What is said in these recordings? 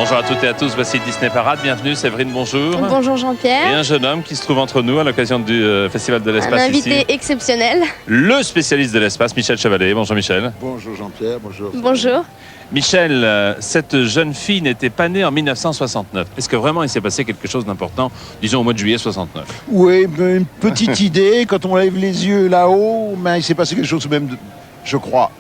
Bonjour à toutes et à tous, voici Disney Parade. Bienvenue Séverine, bonjour. Bonjour Jean-Pierre. Et un jeune homme qui se trouve entre nous à l'occasion du Festival de l'espace. Un invité ici. exceptionnel. Le spécialiste de l'espace, Michel Chevalet. Bonjour Michel. Bonjour Jean-Pierre, bonjour. Bonjour. Michel, cette jeune fille n'était pas née en 1969. Est-ce que vraiment il s'est passé quelque chose d'important, disons au mois de juillet 69? Oui, une petite idée, quand on lève les yeux là-haut, il s'est passé quelque chose même, je crois,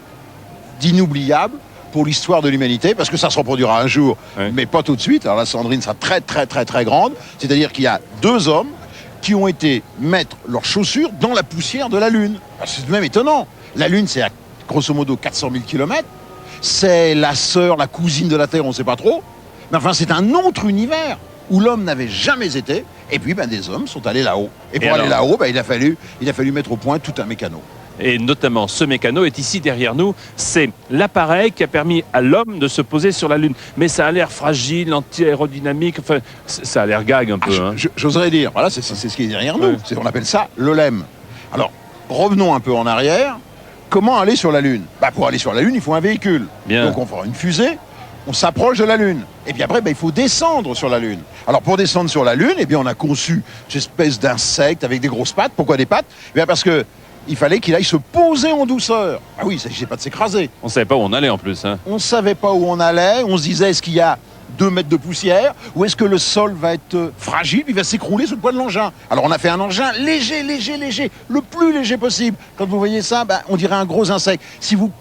d'inoubliable pour l'histoire de l'humanité, parce que ça se reproduira un jour, oui. Mais pas tout de suite. Alors la Sandrine sera très grande, c'est-à-dire qu'il y a deux hommes qui ont été mettre leurs chaussures dans la poussière de la Lune. C'est tout de même étonnant. La Lune, c'est à grosso modo 400 000 km. C'est la sœur, la cousine de la Terre, on ne sait pas trop. Mais enfin, c'est un autre univers où l'homme n'avait jamais été. Et puis, des hommes sont allés là-haut. Et pour aller là-haut, il a fallu mettre au point tout un mécano. Et notamment, ce mécano est ici derrière nous. C'est l'appareil qui a permis à l'homme de se poser sur la Lune. Mais ça a l'air fragile, anti-aérodynamique. Enfin, ça a l'air gag un peu. J'oserais dire. Voilà, c'est ce qui est derrière nous. Oui. On appelle ça le LEM. Alors, revenons un peu en arrière. Comment aller sur la Lune? Pour aller sur la Lune, il faut un véhicule. Bien. Donc, on fera une fusée. On s'approche de la Lune. Et puis après, il faut descendre sur la Lune. Alors, pour descendre sur la Lune, on a conçu cette espèce d'insecte avec des grosses pattes. Pourquoi des pattes? Parce que il fallait qu'il aille se poser en douceur. Ah oui, il ne s'agissait pas de s'écraser. On ne savait pas où on allait en plus. On ne savait pas où on allait. On se disait, est-ce qu'il y a 2 mètres de poussière? Ou est-ce que le sol va être fragile, puis va s'écrouler sous le poids de l'engin? Alors on a fait un engin léger, le plus léger possible. Quand vous voyez ça, on dirait un gros insecte. Si vous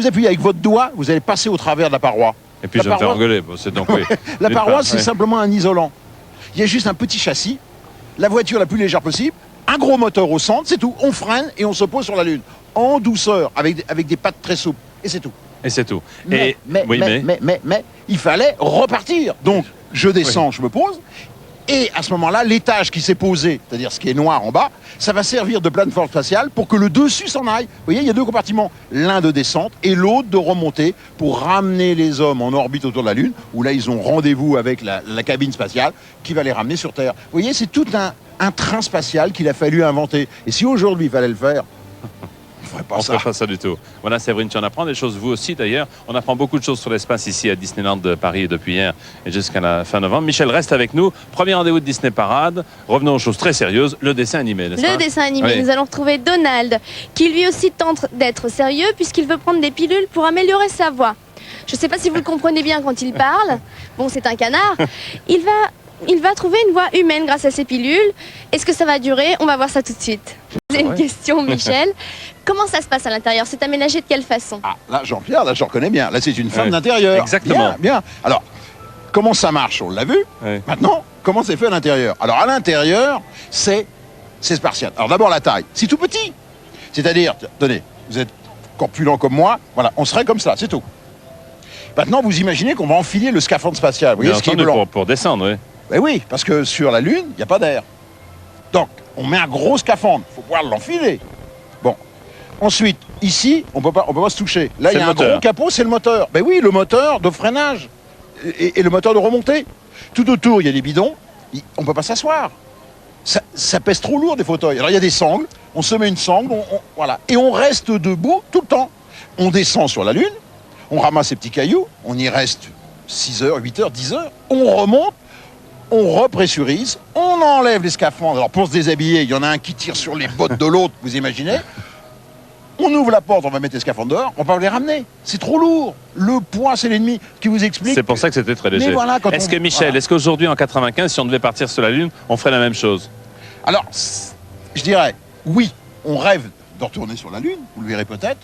appuyez avec votre doigt, vous allez passer au travers de la paroi. Et puis je vais me faire engueuler. Bon, donc, oui. La paroi, c'est simplement un isolant. Il y a juste un petit châssis, la voiture la plus légère possible, un gros moteur au centre, c'est tout. On freine et on se pose sur la Lune, en douceur, avec des pattes très souples. Et c'est tout. Et c'est tout. Mais il fallait repartir. Donc, je descends, je me pose. Et à ce moment-là, l'étage qui s'est posé, c'est-à-dire ce qui est noir en bas, ça va servir de plateforme spatiale pour que le dessus s'en aille. Vous voyez, il y a 2 compartiments. L'un de descente et l'autre de remontée pour ramener les hommes en orbite autour de la Lune, où là, ils ont rendez-vous avec la cabine spatiale qui va les ramener sur Terre. Vous voyez, c'est tout un train spatial qu'il a fallu inventer. Et si aujourd'hui, il fallait le faire... On ne ferait pas ça du tout. Voilà, Séverine, tu en apprends des choses, vous aussi d'ailleurs. On apprend beaucoup de choses sur l'espace ici à Disneyland de Paris depuis hier et jusqu'à la fin novembre. Michel reste avec nous. Premier rendez-vous de Disney Parade. Revenons aux choses très sérieuses, le dessin animé, n'est-ce pas? Le dessin animé. Oui. Nous allons retrouver Donald, qui lui aussi tente d'être sérieux puisqu'il veut prendre des pilules pour améliorer sa voix. Je ne sais pas si vous le comprenez bien quand il parle. Bon, c'est un canard. Il va trouver une voix humaine grâce à ces pilules. Est-ce que ça va durer? On va voir ça tout de suite. J'ai une question, Michel. Comment ça se passe à l'intérieur? C'est aménagé de quelle façon? Ah, là, Jean-Pierre, là, je reconnais bien. Là, c'est une femme d'intérieur. Exactement. Bien. Alors, comment ça marche? On l'a vu. Oui. Maintenant, comment c'est fait à l'intérieur? Alors, à l'intérieur, c'est spartiate. Alors, d'abord, la taille. C'est tout petit. C'est-à-dire, tenez, vous êtes corpulent comme moi. Voilà, on serait comme ça, c'est tout. Maintenant, vous imaginez qu'on va enfiler le scaphandre spatial. Vous voyez ce qui est blanc? Pour descendre, oui. Ben oui, parce que sur la Lune, il n'y a pas d'air. Donc, on met un gros scaphandre. Il faut pouvoir l'enfiler. Bon. Ensuite, ici, on peut pas se toucher. Là, il y a un gros capot, c'est le moteur. Ben oui, le moteur de freinage et le moteur de remontée. Tout autour, il y a des bidons. On ne peut pas s'asseoir. Ça pèse trop lourd, des fauteuils. Alors, il y a des sangles. On se met une sangle, voilà. Et on reste debout tout le temps. On descend sur la Lune. On ramasse ces petits cailloux. On y reste 6 heures, 8 heures, 10 heures. On remonte. On repressurise, on enlève les scaphandres. Alors pour se déshabiller, il y en a un qui tire sur les bottes de l'autre, vous imaginez? On ouvre la porte, on va mettre les scaphandres dehors, on va les ramener. C'est trop lourd. Le poids, c'est l'ennemi qui vous explique. C'est pour ça que c'était très léger. Voilà, est-ce que Michel, est-ce qu'aujourd'hui en 95, si on devait partir sur la Lune, on ferait la même chose? Alors, je dirais, oui, on rêve de retourner sur la Lune, vous le verrez peut-être,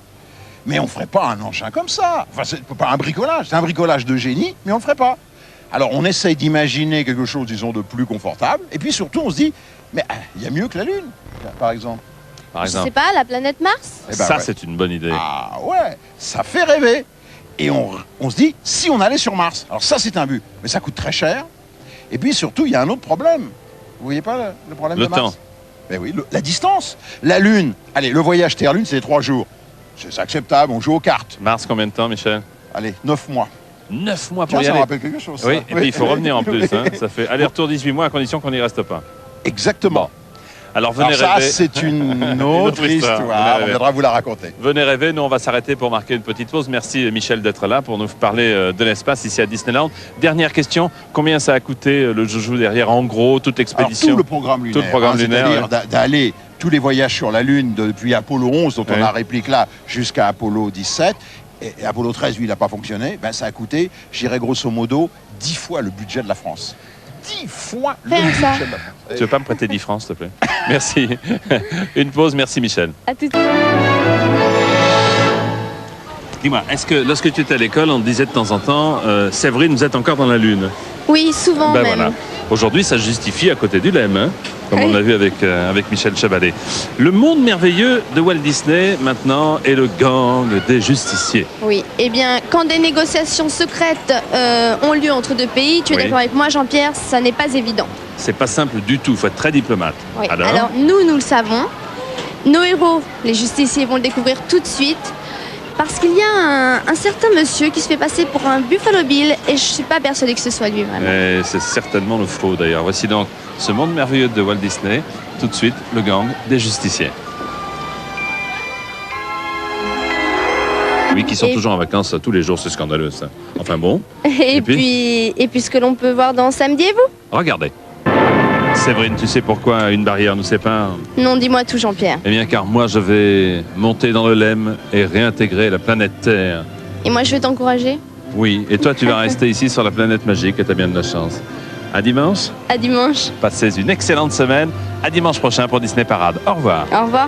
mais on ne ferait pas un engin comme ça. Enfin, c'est pas un bricolage, c'est un bricolage de génie, mais on ne le ferait pas. Alors, on essaye d'imaginer quelque chose, disons, de plus confortable. Et puis, surtout, on se dit, mais il y a mieux que la Lune, par exemple. Je sais pas, la planète Mars? Ça, c'est une bonne idée. Ah ouais, ça fait rêver. Et on se dit, si on allait sur Mars, alors ça, c'est un but. Mais ça coûte très cher. Et puis, surtout, il y a un autre problème. Vous voyez pas le problème de Mars? Le temps. Ben oui, la distance. La Lune, allez, le voyage Terre-Lune, c'est 3 jours. C'est acceptable, on joue aux cartes. Mars, combien de temps, Michel? Allez, 9 mois. 9 mois pour Tiens, y ça me aller. rappelle quelque chose. Oui, ça. et puis il faut revenir en plus. Ça fait aller-retour 18 mois à condition qu'on n'y reste pas. Exactement. Alors venez Alors ça, rêver. c'est une autre histoire. Venez On viendra vous la raconter. Venez rêver, nous on va s'arrêter pour marquer une petite pause. Merci Michel d'être là pour nous parler de l'espace ici à Disneyland. Dernière question, combien ça a coûté le joujou derrière en gros, toute Alors, l'expédition? tout le programme lunaire, Tout le programme lunaire, c'est-à-dire d'aller tous les voyages sur la Lune depuis Apollo 11, dont on Ouais. a réplique là, jusqu'à Apollo 17. Et Apollo 13, lui, il n'a pas fonctionné. Ben, ça a coûté, j'irais grosso modo, 10 fois le budget de la France. 10 fois le Rien que budget ça. de la France. Tu veux pas me prêter 10 francs s'il te plaît? Merci. Une pause, merci Michel. À tout. Dis-moi, est-ce que lorsque tu étais à l'école, on te disait de temps en temps, Séverine, vous êtes encore dans la Lune? Oui, souvent Ben même. voilà. Aujourd'hui, ça justifie à côté du LEM, hein, comme on Oui. l'a vu avec Michel Chabadet. Le monde merveilleux de Walt Disney, maintenant, est le gang des justiciers. Oui. Eh bien, quand des négociations secrètes ont lieu entre deux pays, tu es Oui. d'accord avec moi, Jean-Pierre, ça n'est pas évident. C'est pas simple du tout, il faut être très diplomate. Oui. Alors, Alors, nous le savons. Nos héros, les justiciers, vont le découvrir tout de suite. Parce qu'il y a un certain monsieur qui se fait passer pour un Buffalo Bill et je ne suis pas persuadée que ce soit lui vraiment. et c'est certainement le faux d'ailleurs. Voici donc ce monde merveilleux de Walt Disney. Tout de suite, le gang des justiciers. Oui, qui sont Et- toujours en vacances tous les jours, c'est scandaleux ça. Enfin bon, Et puis puis ce que l'on peut voir dans Samedi et vous? regardez. Séverine, tu sais pourquoi une barrière nous sépare? Non, dis-moi tout, Jean-Pierre. Eh bien, car moi, je vais monter dans le LEM et réintégrer la planète Terre. Et moi, je vais t'encourager. Oui, et toi, tu vas rester ici sur la planète magique et tu as bien de la chance. À dimanche, À dimanche. passez une excellente semaine. À dimanche prochain pour Disney Parade. Au revoir. Au revoir.